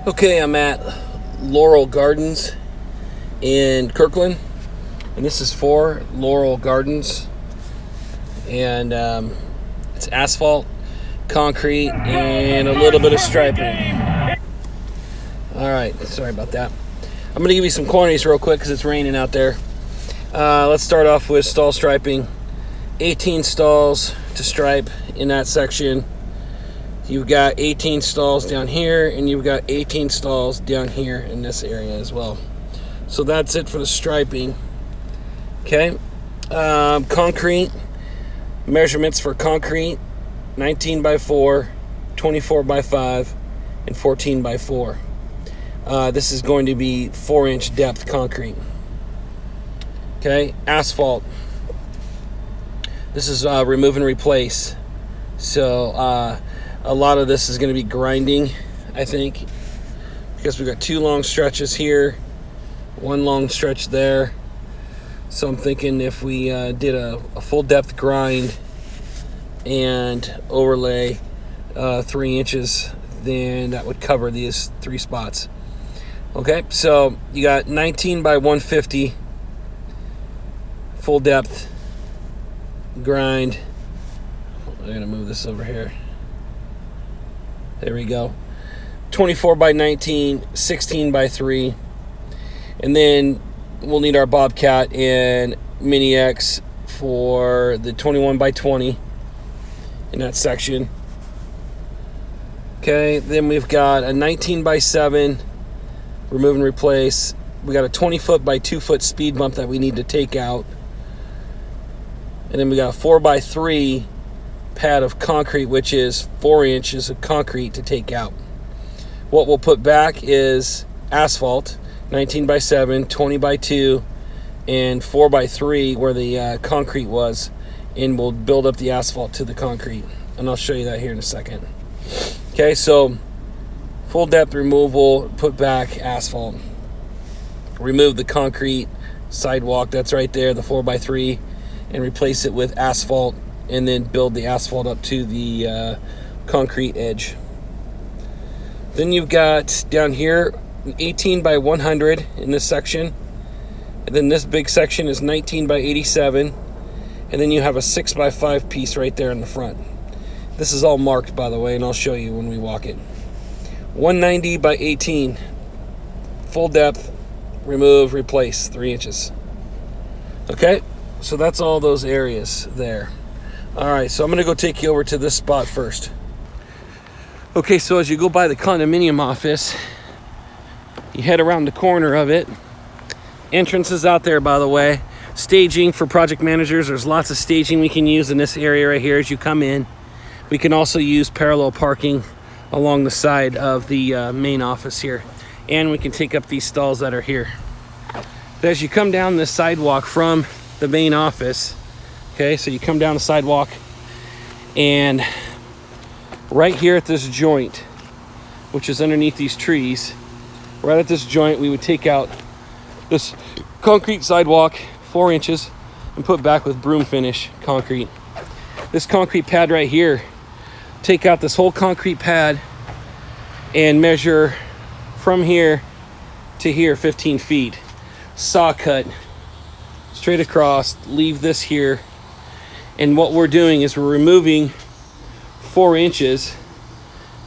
Okay, I'm at Laurel Gardens in Kirkland, and this is for Laurel Gardens, and it's asphalt, concrete, and a little bit of striping. All right, sorry about that. I'm going to give you some quantities real quick because it's raining out there. Let's start off with stall striping. 18 stalls to stripe in that section. You've got 18 stalls down here, and you've got 18 stalls down here in this area as well. So that's it for the striping. Okay. Concrete. Measurements for concrete: 19 by 4, 24 by 5, and 14 by 4. This is going to be 4-inch depth concrete. Okay. Asphalt. This is remove and replace. So a lot of this is going to be grinding, I think, because we've got 2 long stretches here, 1 long stretch there. So I'm thinking if we did a full depth grind and overlay 3 inches, then that would cover these 3 spots. Okay, so you got 19 by 150 full depth grind. I'm going to move this over here. There we go. 24 by 19, 16 by 3. And then we'll need our Bobcat and Mini X for the 21 by 20 in that section. Okay, then we've got a 19 by 7, remove and replace. We got a 20 foot by 2 foot speed bump that we need to take out. And then we got a 4 by 3 pad of concrete, which is 4 inches of concrete to take out. What we'll put back is asphalt, 19 by 7, 20 by 2, and 4 by 3 where the concrete was, and we'll build up the asphalt to the concrete, and I'll show you that here in a second. Okay, so full depth removal, put back asphalt, remove the concrete sidewalk that's right there, the 4 by 3, and replace it with asphalt, and then build the asphalt up to the concrete edge. Then you've got down here 18 by 100 in this section, and then this big section is 19 by 87, and then you have a 6 by 5 piece right there in the front. This is all marked, by the way, and I'll show you when we walk it. 190 by 18 full depth, remove, replace, 3 inches. Okay, so that's all those areas there. All right, so I'm going to go take you over to this spot first. Okay, so as you go by the condominium office, you head around the corner of it. Entrance is out there, by the way. Staging for project managers. There's lots of staging we can use in this area right here as you come in. We can also use parallel parking along the side of the main office here. And we can take up these stalls that are here. But as you come down this sidewalk from the main office, okay, so you come down the sidewalk, and right here at this joint, which is underneath these trees, right at this joint, we would take out this concrete sidewalk, 4 inches, and put back with broom finish concrete. This concrete pad right here, take out this whole concrete pad and measure from here to here 15 feet. Saw cut straight across, leave this here. And what we're doing is we're removing 4 inches,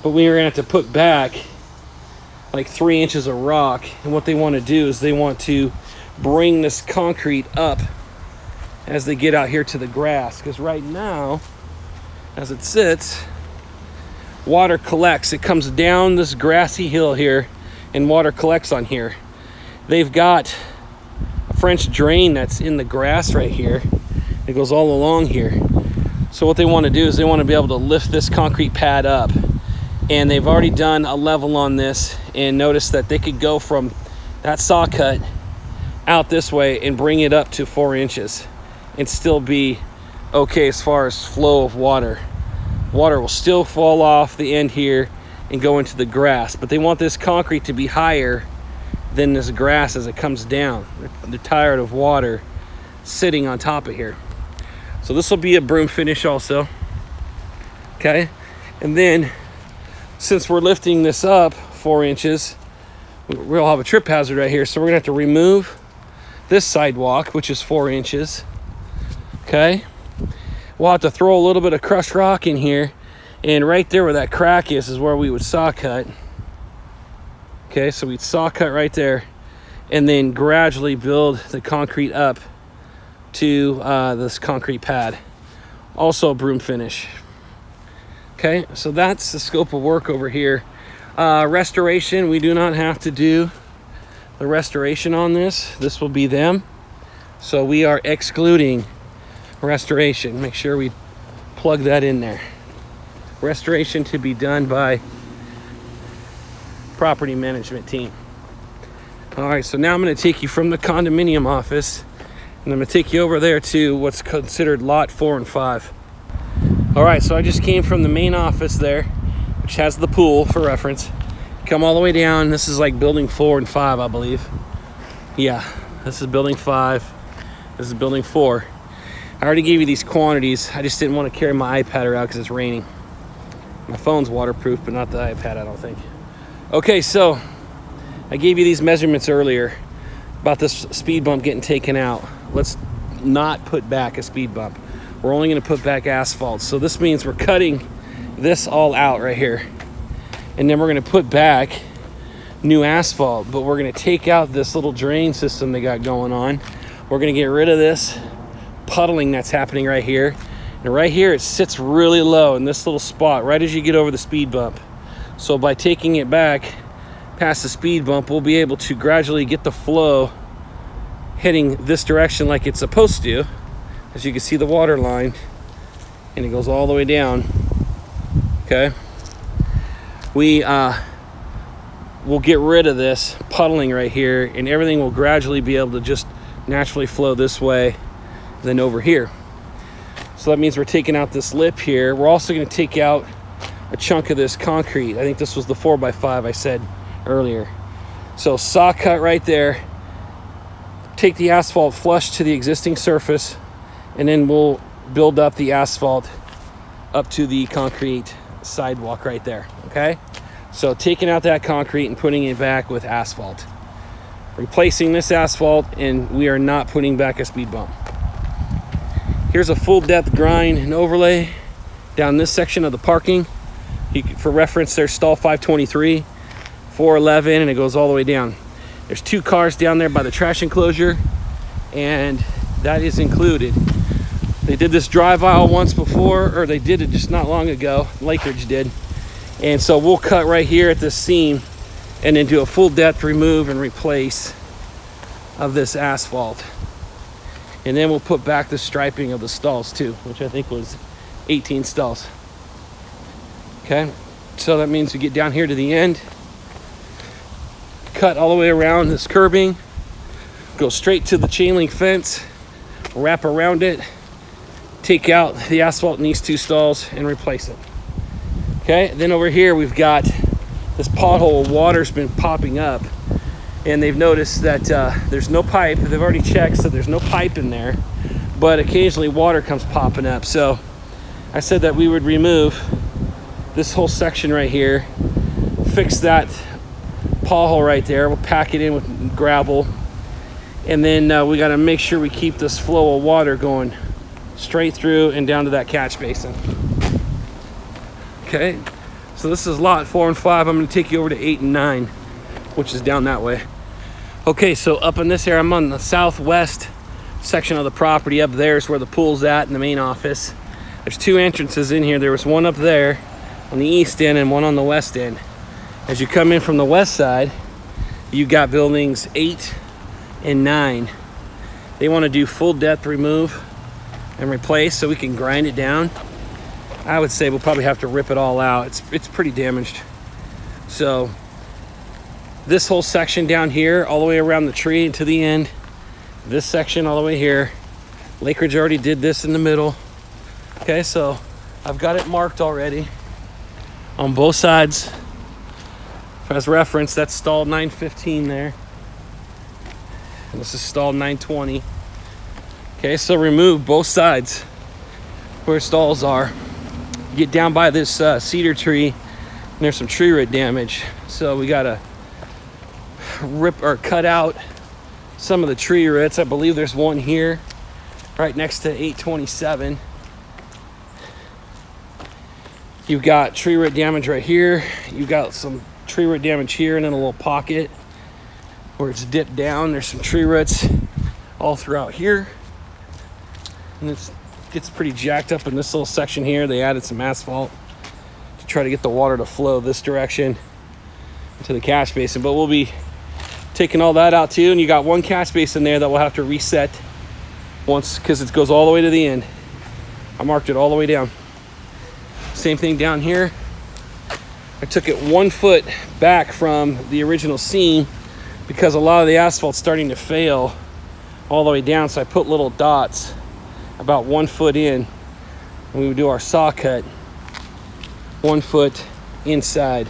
but we're gonna have to put back like 3 inches of rock. And what they want to do is they want to bring this concrete up as they get out here to the grass, because right now, as it sits, water collects. It comes down this grassy hill here, and water collects on here. They've got a French drain that's in the grass right here. It goes all along here. So what they want to do is they want to be able to lift this concrete pad up. And they've already done a level on this, and notice that they could go from that saw cut out this way and bring it up to 4 inches and still be okay as far as flow of water. Water will still fall off the end here and go into the grass, but they want this concrete to be higher than this grass as it comes down. They're tired of water sitting on top of here. So this will be a broom finish also. Okay, and then since we're lifting this up 4 inches. We'll have a trip hazard right here, so we're gonna have to remove this sidewalk, which is 4 inches. Okay, we'll have to throw a little bit of crushed rock in here, and right there where that crack is where we would saw cut. Okay, so we'd saw cut right there, and then gradually build the concrete up to this concrete pad. Also broom finish. Okay, so that's the scope of work over here. Restoration, we do not have to do the restoration on this. This will be them. So we are excluding restoration. Make sure we plug that in there. Restoration to be done by property management team. All right, so now I'm going to take you from the condominium office, and I'm going to take you over there to what's considered lot 4 and 5. All right, so I just came from the main office there, which has the pool for reference. Come all the way down. This is like building 4 and 5, I believe. Yeah, this is building 5. This is building 4. I already gave you these quantities. I just didn't want to carry my iPad around because it's raining. My phone's waterproof, but not the iPad, I don't think. Okay, so I gave you these measurements earlier about this speed bump getting taken out. Let's not put back a speed bump. We're only going to put back asphalt. So this means we're cutting this all out right here. And then we're going to put back new asphalt. But we're going to take out this little drain system they got going on. We're going to get rid of this puddling that's happening right here. And right here, it sits really low in this little spot, right as you get over the speed bump. So by taking it back past the speed bump, we'll be able to gradually get the flow heading this direction like it's supposed to. As you can see the water line, and it goes all the way down. Okay, we'll get rid of this puddling right here, and everything will gradually be able to just naturally flow this way, then over here. So that means we're taking out this lip here. We're also going to take out a chunk of this concrete. I think this was the 4x5 I said earlier. So saw cut right there. Take the asphalt flush to the existing surface, and then we'll build up the asphalt up to the concrete sidewalk right there. Okay, so taking out that concrete and putting it back with asphalt, replacing this asphalt, and we are not putting back a speed bump. Here's a full depth grind and overlay down this section of the parking. For reference, there's stall 523, 411, and it goes all the way down. There's 2 cars down there by the trash enclosure, and that is included. They did this drive aisle once before, or they did it just not long ago. Lakeridge did. And so we'll cut right here at this seam and then do a full depth remove and replace of this asphalt. And then we'll put back the striping of the stalls too, which I think was 18 stalls. Okay, so that means we get down here to the end, cut all the way around this curbing, go straight to the chain link fence, wrap around it, take out the asphalt in these 2 stalls and replace it. Okay, then over here we've got this pothole. Water's been popping up, and they've noticed that there's no pipe. They've already checked, so there's no pipe in there, but occasionally water comes popping up. So I said that we would remove this whole section right here, fix that pothole right there. We'll pack it in with gravel, and then we got to make sure we keep this flow of water going straight through and down to that catch basin. Okay, so this is lot 4 and 5. I'm going to take you over to 8 and 9, which is down that way. Okay, so up in this area, I'm on the southwest section of the property. Up there is where the pool's at in the main office. There's 2 entrances in here. There was one up there on the east end and one on the west end. As you come in from the west side, you got buildings 8 and 9. They want to do full depth remove and replace so we can grind it down. I would say we'll probably have to rip it all out. It's pretty damaged. So this whole section down here, all the way around the tree to the end, this section all the way here, Lakeridge already did this in the middle. Okay, so I've got it marked already on both sides. As reference, that's stall 915 there, and this is stall 920. Okay, so remove both sides where stalls are. Get down by this cedar tree And there's some tree root damage, so we gotta rip or cut out some of the tree roots. I believe there's one here right next to 827. You've got tree root damage right here. You've got some tree root damage here, and then a little pocket where it's dipped down. There's some tree roots all throughout here, and it gets pretty jacked up in this little section here. They added some asphalt to try to get the water to flow this direction into the catch basin, but we'll be taking all that out too. And you got one catch basin there that we'll have to reset once, because it goes all the way to the end. I marked it all the way down. Same thing down here. I took it 1 foot back from the original seam because a lot of the asphalt's starting to fail all the way down. So I put little dots about 1 foot in, and we would do our saw cut 1 foot inside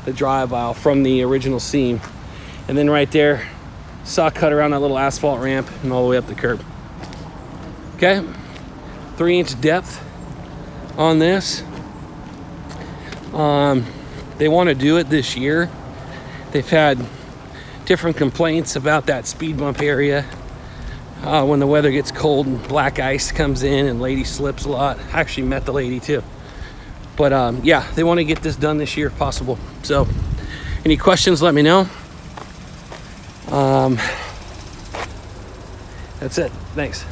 the drive aisle from the original seam. And then right there, saw cut around that little asphalt ramp and all the way up the curb. Okay, 3-inch depth on this. They want to do it this year. They've had different complaints about that speed bump area when the weather gets cold and black ice comes in and lady slips a lot. I actually met the lady too. But yeah, they want to get this done this year if possible. So any questions, let me know. That's it. Thanks.